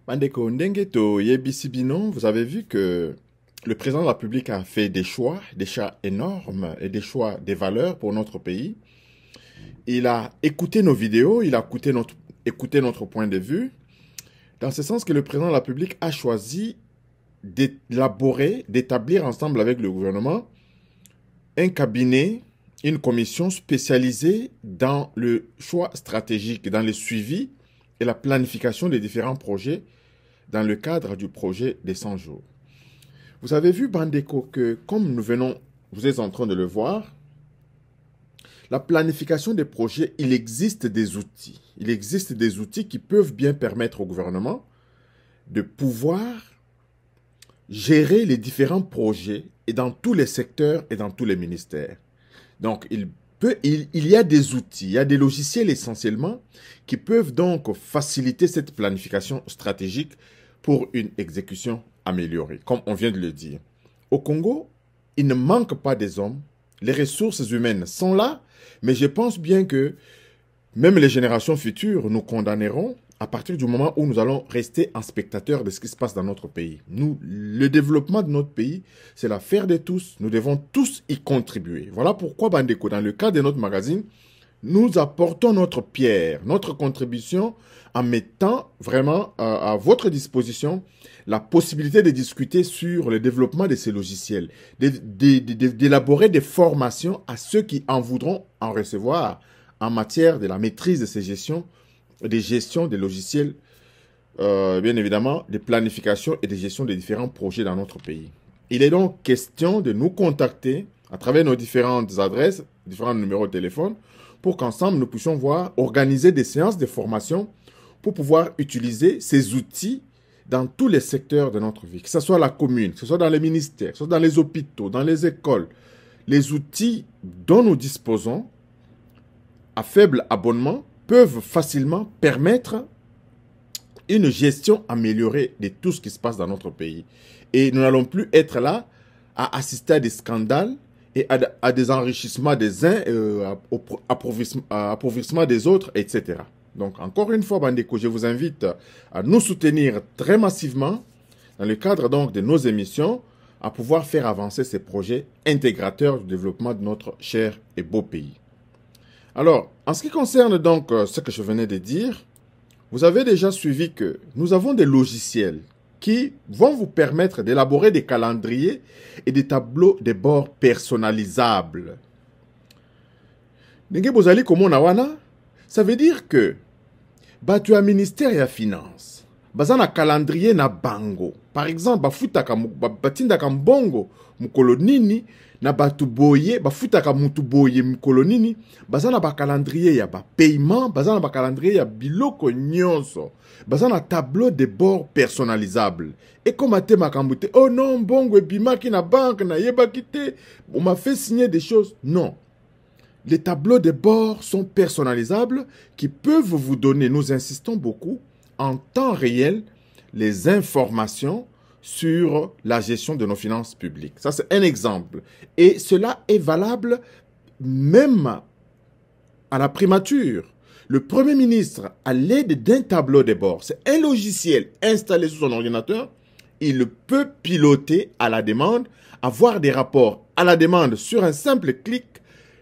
Bandeko Ndengeto Yebisibino, vous avez vu que le président de la République a fait des choix énormes et des choix, des valeurs pour notre pays. Il a écouté nos vidéos, il a écouté notre point de vue, dans ce sens que le président de la République a choisi d'élaborer, d'établir ensemble avec le gouvernement un cabinet, une commission spécialisée dans le choix stratégique, dans le suivi et la planification des différents projets dans le cadre du projet des 100 jours. Vous avez vu, Bandeko, que comme vous êtes en train de le voir, la planification des projets, il existe des outils. Il existe des outils qui peuvent bien permettre au gouvernement de pouvoir gérer les différents projets et dans tous les secteurs et dans tous les ministères. Donc, il y a des outils, il y a des logiciels essentiellement qui peuvent donc faciliter cette planification stratégique pour une exécution améliorée, comme on vient de le dire. Au Congo, il ne manque pas des hommes, les ressources humaines sont là, mais je pense bien que même les générations futures nous condamneront à partir du moment où nous allons rester en spectateur de ce qui se passe dans notre pays. Nous, le développement de notre pays, c'est l'affaire de tous. Nous devons tous y contribuer. Voilà pourquoi, Bandeko, dans le cadre de notre magazine, nous apportons notre pierre, notre contribution en mettant vraiment à votre disposition la possibilité de discuter sur le développement de ces logiciels, d'élaborer des formations à ceux qui en voudront en recevoir en matière de la maîtrise de ces gestions, des gestions des logiciels, bien évidemment, de planification et de gestion des différents projets dans notre pays. Il est donc question de nous contacter à travers nos différentes adresses, différents numéros de téléphone, pour qu'ensemble nous puissions organiser des séances de formation pour pouvoir utiliser ces outils dans tous les secteurs de notre vie, que ce soit la commune, que ce soit dans les ministères, que ce soit dans les hôpitaux, dans les écoles. Les outils dont nous disposons à faible abonnement peuvent facilement permettre une gestion améliorée de tout ce qui se passe dans notre pays. Et nous n'allons plus être là à assister à des scandales et à des enrichissements des uns, appauvrissement des autres, etc. Donc, encore une fois, Bandeko, je vous invite à nous soutenir très massivement dans le cadre donc de nos émissions à pouvoir faire avancer ces projets intégrateurs du développement de notre cher et beau pays. Alors, en ce qui concerne donc ce que je venais de dire, vous avez déjà suivi que nous avons des logiciels qui vont vous permettre d'élaborer des calendriers et des tableaux de bord personnalisables. Ndenge bozali komona wana, ça veut dire que tu as ministère et finance. Baza na calendrier na bango. Par exemple, batindaka mbongo mukolo nini na batu boye, bafutaka mutu boye mukolo nini, baza na ba calendrier ya ba paiement, baza na ba calendrier ya biloko nyonso. Baza na tableau de bord personnalisable. Et comme ate makambute, oh non, mbongo ebimaki na banque na yebaki te, on m'a fait signer des choses. Non. Les tableaux de bord sont personnalisables qui peuvent vous donner, nous insistons beaucoup, en temps réel, les informations sur la gestion de nos finances publiques. Ça, c'est un exemple. Et cela est valable même à la primature. Le Premier ministre, à l'aide d'un tableau de bord, c'est un logiciel installé sur son ordinateur, il peut piloter à la demande, avoir des rapports à la demande sur un simple clic,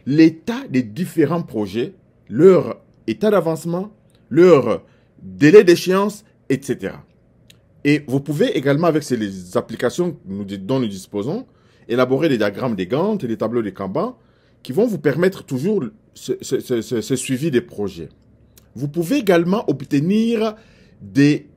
l'état des différents projets, leur état d'avancement, leur délai d'échéance, etc. Et vous pouvez également, avec ces applications dont nous disposons, élaborer des diagrammes des Gantt et des tableaux de Kanban qui vont vous permettre toujours ce suivi des projets. Vous pouvez également obtenir des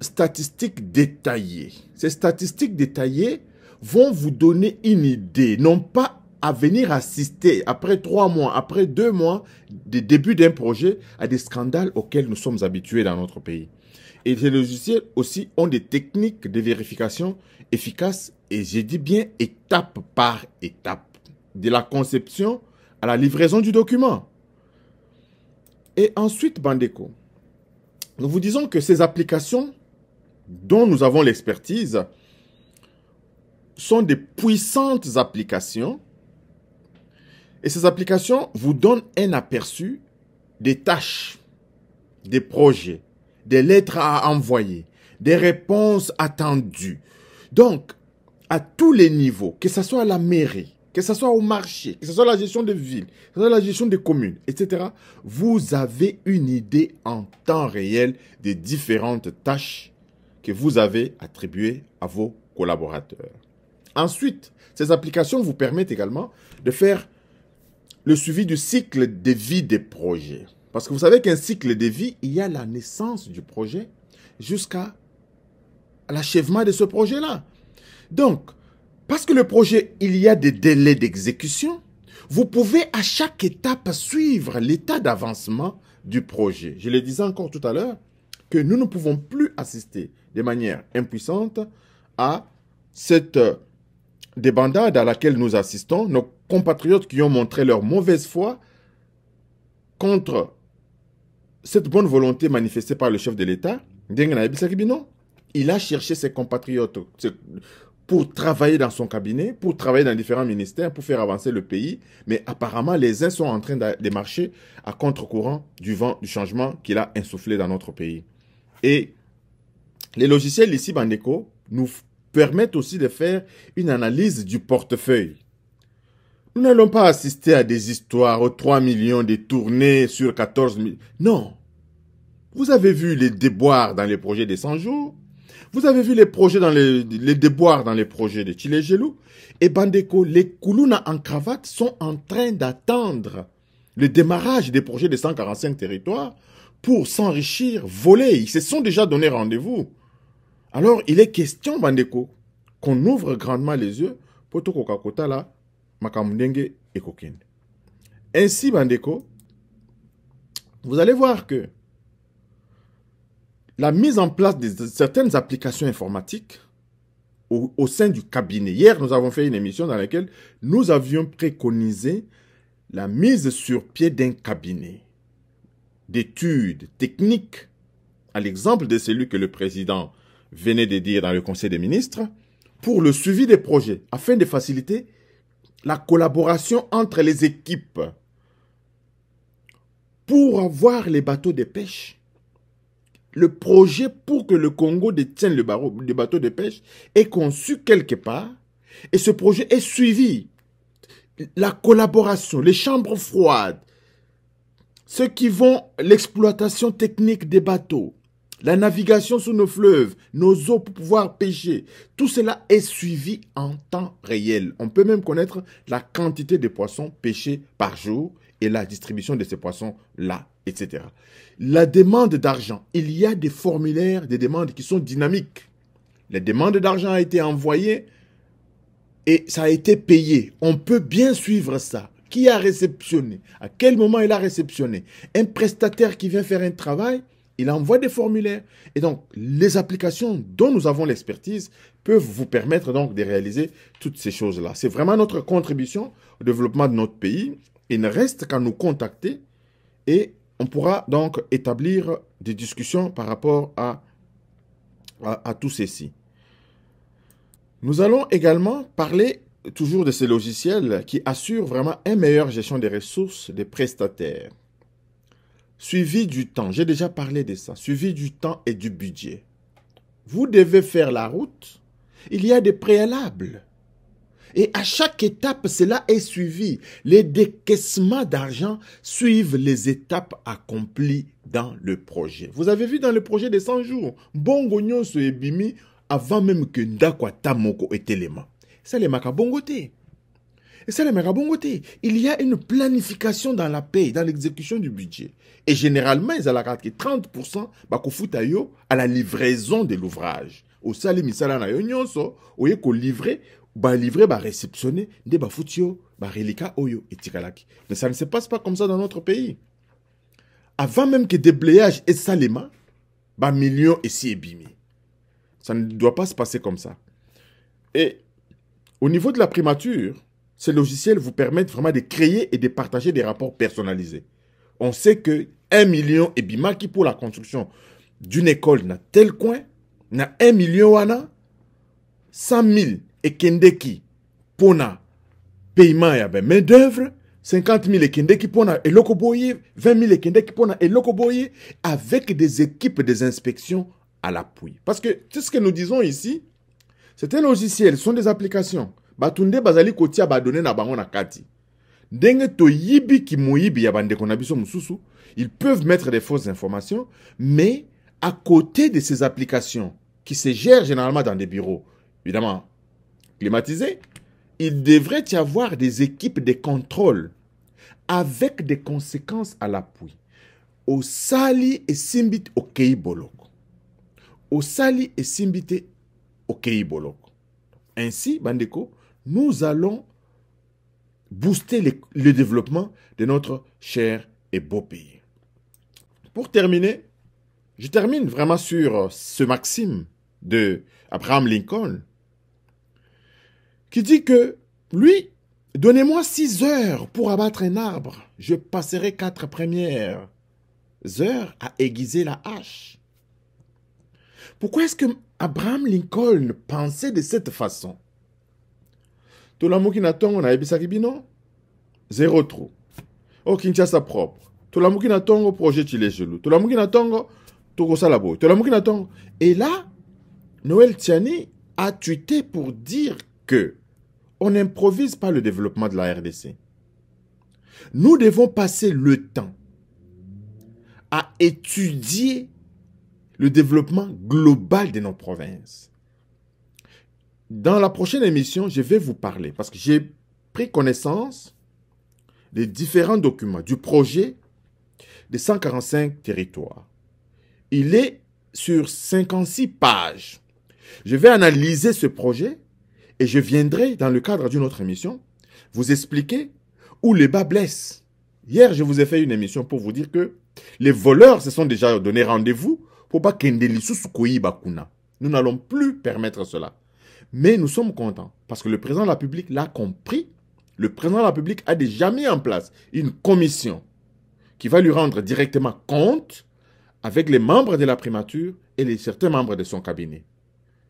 statistiques détaillées. Ces statistiques détaillées vont vous donner une idée, non pas à venir assister après 3 mois, après 2 mois du début d'un projet à des scandales auxquels nous sommes habitués dans notre pays. Et ces logiciels aussi ont des techniques de vérification efficaces et je dis bien étape par étape, de la conception à la livraison du document. Et ensuite, Bandeko, nous vous disons que ces applications dont nous avons l'expertise sont des puissantes applications. Et ces applications vous donnent un aperçu des tâches, des projets, des lettres à envoyer, des réponses attendues. Donc, à tous les niveaux, que ce soit à la mairie, que ce soit au marché, que ce soit la gestion de ville, que ce soit la gestion des communes, etc., vous avez une idée en temps réel des différentes tâches que vous avez attribuées à vos collaborateurs. Ensuite, ces applications vous permettent également de faire le suivi du cycle de vie des projets. Parce que vous savez qu'un cycle de vie, il y a la naissance du projet jusqu'à l'achèvement de ce projet-là. Donc, parce que le projet, il y a des délais d'exécution, vous pouvez à chaque étape suivre l'état d'avancement du projet. Je le disais encore tout à l'heure, que nous ne pouvons plus assister de manière impuissante à cette débandade à laquelle nous assistons, nos compatriotes qui ont montré leur mauvaise foi contre cette bonne volonté manifestée par le chef de l'État. Il a cherché ses compatriotes pour travailler dans son cabinet, pour travailler dans différents ministères, pour faire avancer le pays. Mais apparemment, les uns sont en train de marcher à contre-courant du vent du changement qu'il a insufflé dans notre pays. Et les logiciels ici, Bandeco, nous permettent aussi de faire une analyse du portefeuille. Nous n'allons pas assister à des histoires aux 3 millions détournés sur 14 000. Non. Vous avez vu les déboires dans les projets des 100 jours. Vous avez vu les projets dans les déboires dans les projets de Tchilé-Gelou. Et Bandeco, les Koulouna en cravate sont en train d'attendre le démarrage des projets de 145 territoires pour s'enrichir, voler. Ils se sont déjà donné rendez-vous. Alors, il est question, Bandeco, qu'on ouvre grandement les yeux pour tout Coca-Cola là, Makamundenge et Kokende. Ainsi, Bandeco, vous allez voir que la mise en place de certaines applications informatiques au sein du cabinet. Hier, nous avons fait une émission dans laquelle nous avions préconisé la mise sur pied d'un cabinet d'études techniques, à l'exemple de celui que le président venait de dire dans le Conseil des ministres, pour le suivi des projets, afin de faciliter la collaboration entre les équipes pour avoir les bateaux de pêche. Le projet pour que le Congo détienne le bateau de pêche est conçu quelque part et ce projet est suivi. La collaboration, les chambres froides, ceux qui vont l'exploitation technique des bateaux, la navigation sous nos fleuves, nos eaux pour pouvoir pêcher, tout cela est suivi en temps réel. On peut même connaître la quantité de poissons pêchés par jour et la distribution de ces poissons-là, etc. La demande d'argent, il y a des formulaires, des demandes qui sont dynamiques. La demande d'argent a été envoyée et ça a été payé. On peut bien suivre ça. Qui a réceptionné? À quel moment il a réceptionné? Un prestataire qui vient faire un travail, il envoie des formulaires. Et donc, les applications dont nous avons l'expertise peuvent vous permettre donc de réaliser toutes ces choses-là. C'est vraiment notre contribution au développement de notre pays. Il ne reste qu'à nous contacter et on pourra donc établir des discussions par rapport à tout ceci. Nous allons également parler toujours de ces logiciels qui assurent vraiment une meilleure gestion des ressources des prestataires. Suivi du temps, j'ai déjà parlé de ça, suivi du temps et du budget. Vous devez faire la route, il y a des préalables. Et à chaque étape, cela est suivi. Les décaissements d'argent suivent les étapes accomplies dans le projet. Vous avez vu dans le projet des 100 jours, Bongo se ebimi avant même que Ndakwa Tamoko ait élément. Ça les makabongote. Et ça les makabongote. Il y a une planification dans la paie, dans l'exécution du budget. Et généralement, ils ont la carte que 30% bakofutayo à la livraison de l'ouvrage. Au sali misala na yonyonso, oye ko livrer livrer, réceptionner, des bafutio, relika oyo et tikalaki. Mais ça ne se passe pas comme ça dans notre pays. Avant même que déblayage et salima, millions et si ebimi. Ça ne doit pas se passer comme ça. Et au niveau de la primature, ces logiciels vous permettent vraiment de créer et de partager des rapports personnalisés. On sait que 1 million et bimaki pour la construction d'une école dans tel coin, na 1 million wana, 100 000 et kendeki pona paiement ya main d'œuvre 50 000 ekende qui pona eloko boye, 20 000 ekende qui pona eloko boye, avec des équipes des inspections à l'appui. Parce que tout ce que nous disons ici, c'est un logiciel, ce sont des applications. Batunde bazali kotia badone na bango na kati. Denge to yibi ki moyibi ya bande konabiso mususu, ils peuvent mettre des fausses informations, mais à côté de ces applications qui se gèrent généralement dans des bureaux, évidemment climatisés, il devrait y avoir des équipes de contrôle avec des conséquences à l'appui. Au sali et simbit au keiboloko. Au sali et simbite au keiboloko. Ainsi, Bandeko, nous allons booster le développement de notre cher et beau pays. Pour terminer, je termine vraiment sur ce maxime de Abraham Lincoln qui dit que lui, donnez-moi 6 heures pour abattre un arbre, je passerai 4 premières heures à aiguiser la hache. Pourquoi est-ce que Abraham Lincoln pensait de cette façon? Tolamuki natongo na ebisaki bino, 0 trou. O Kinshasa propre. Tolamuki natongo projet chile gelou. Tolamuki natongo toko salabo. Tolamuki natongo. Et là, Noël Tiani a tweeté pour dire que on n'improvise pas le développement de la RDC. Nous devons passer le temps à étudier le développement global de nos provinces. Dans la prochaine émission, je vais vous parler, parce que j'ai pris connaissance des différents documents, du projet des 145 territoires. Il est sur 56 pages. Je vais analyser ce projet et je viendrai, dans le cadre d'une autre émission, vous expliquer où les bas blessent. Hier, je vous ai fait une émission pour vous dire que les voleurs se sont déjà donné rendez-vous pour pas bakuna. Nous n'allons plus permettre cela. Mais nous sommes contents parce que le président de la République l'a compris. Le président de la République a déjà mis en place une commission qui va lui rendre directement compte avec les membres de la primature et certains membres de son cabinet.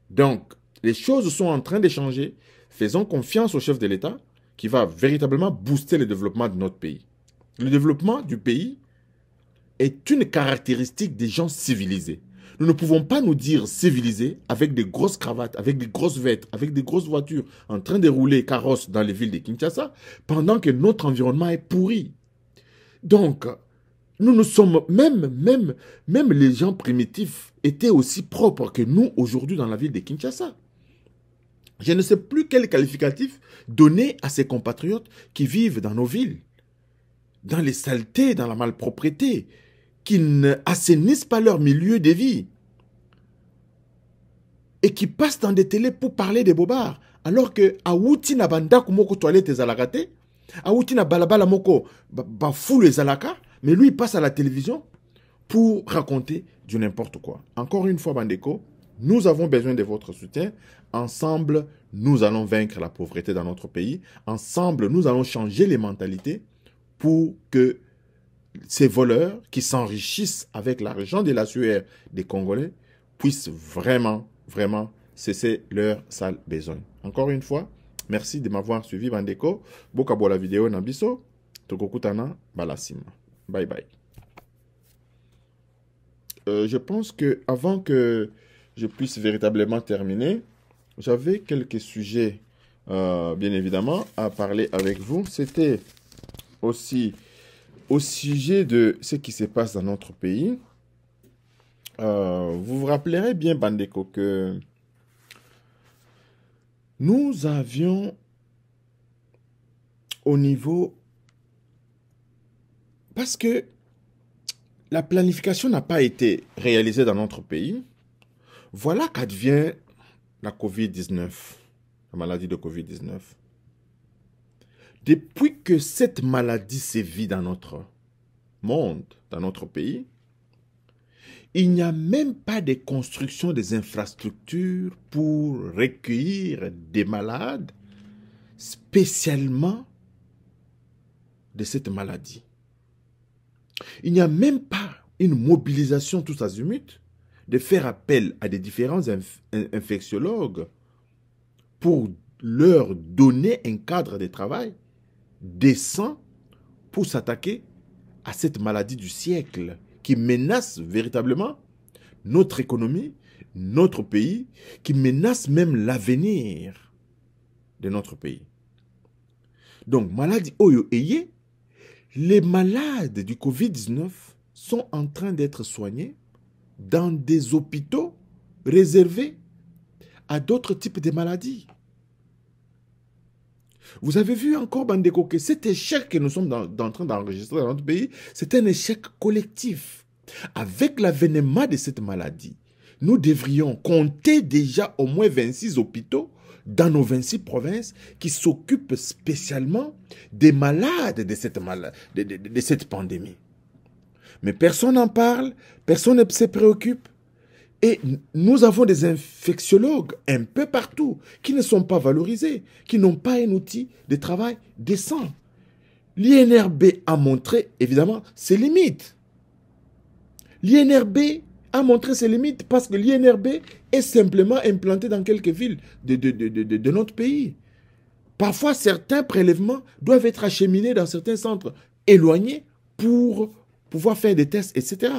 Donc, les choses sont en train de changer. Faisons confiance au chef de l'État qui va véritablement booster le développement de notre pays. Le développement du pays est une caractéristique des gens civilisés. Nous ne pouvons pas nous dire civilisés avec des grosses cravates, avec des grosses vêtements, avec des grosses voitures en train de rouler carrosses dans les villes de Kinshasa pendant que notre environnement est pourri. Donc, nous sommes, même les gens primitifs étaient aussi propres que nous aujourd'hui dans la ville de Kinshasa. Je ne sais plus quel qualificatif donner à ces compatriotes qui vivent dans nos villes, dans les saletés, dans la malpropreté, qui n'assainissent pas leur milieu de vie et qui passent dans des télés pour parler des bobards, alors que Aouti na banda kumoko toilette ezalakate, Aouti na balabala moko ba fou les alaka, mais lui il passe à la télévision pour raconter du n'importe quoi. Encore une fois, Bandeko, nous avons besoin de votre soutien. Ensemble, nous allons vaincre la pauvreté dans notre pays. Ensemble, nous allons changer les mentalités pour que ces voleurs qui s'enrichissent avec l'argent de la sueur des Congolais puissent vraiment cesser leur sale besogne. Encore une fois, merci de m'avoir suivi, Bandeko. Bokabo la vidéo Nabiso. Tokokutana Balasima. Bye bye. Je pense que avant que je puisse véritablement terminer, j'avais quelques sujets, bien évidemment, à parler avec vous. C'était aussi au sujet de ce qui se passe dans notre pays. Vous vous rappellerez bien, Bandeko, que nous avions au niveau... Parce que la planification n'a pas été réalisée dans notre pays. Voilà qu'advient la Covid-19, la maladie de Covid-19. Depuis que cette maladie sévit dans notre monde, dans notre pays, il n'y a même pas de construction des infrastructures pour recueillir des malades spécialement de cette maladie. Il n'y a même pas une mobilisation tous azimuts de faire appel à des différents infectiologues pour leur donner un cadre de travail décent pour s'attaquer à cette maladie du siècle qui menace véritablement notre économie, notre pays, qui menace même l'avenir de notre pays. Donc, maladie Oyo Eye, les malades du Covid-19 sont en train d'être soignés dans des hôpitaux réservés à d'autres types de maladies. Vous avez vu encore, Bandeko, que cet échec que nous sommes en train d'enregistrer dans notre pays, c'est un échec collectif. Avec l'avènement de cette maladie, nous devrions compter déjà au moins 26 hôpitaux dans nos 26 provinces qui s'occupent spécialement des malades de cette pandémie. Mais personne n'en parle, personne ne se préoccupe. Et nous avons des infectiologues un peu partout qui ne sont pas valorisés, qui n'ont pas un outil de travail décent. L'INRB a montré, évidemment, ses limites. L'INRB a montré ses limites parce que l'INRB est simplement implanté dans quelques villes de notre pays. Parfois, certains prélèvements doivent être acheminés dans certains centres éloignés pour pouvoir faire des tests, etc.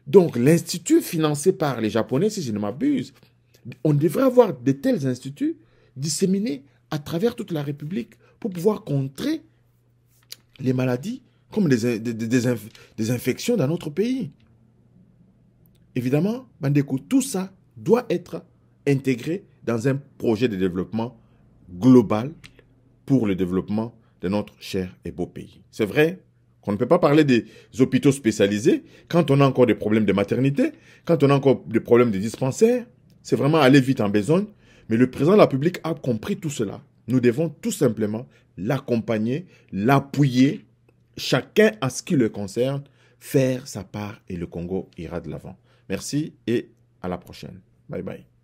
Donc, l'institut financé par les Japonais, si je ne m'abuse, on devrait avoir de tels instituts disséminés à travers toute la République pour pouvoir contrer les maladies comme des infections dans notre pays. Évidemment, Bandeko, tout ça doit être intégré dans un projet de développement global pour le développement de notre cher et beau pays. C'est vrai qu'on ne peut pas parler des hôpitaux spécialisés quand on a encore des problèmes de maternité, quand on a encore des problèmes de dispensaires. C'est vraiment aller vite en besogne. Mais le président de la République a compris tout cela. Nous devons tout simplement l'accompagner, l'appuyer, chacun à ce qui le concerne, faire sa part et le Congo ira de l'avant. Merci et à la prochaine. Bye bye.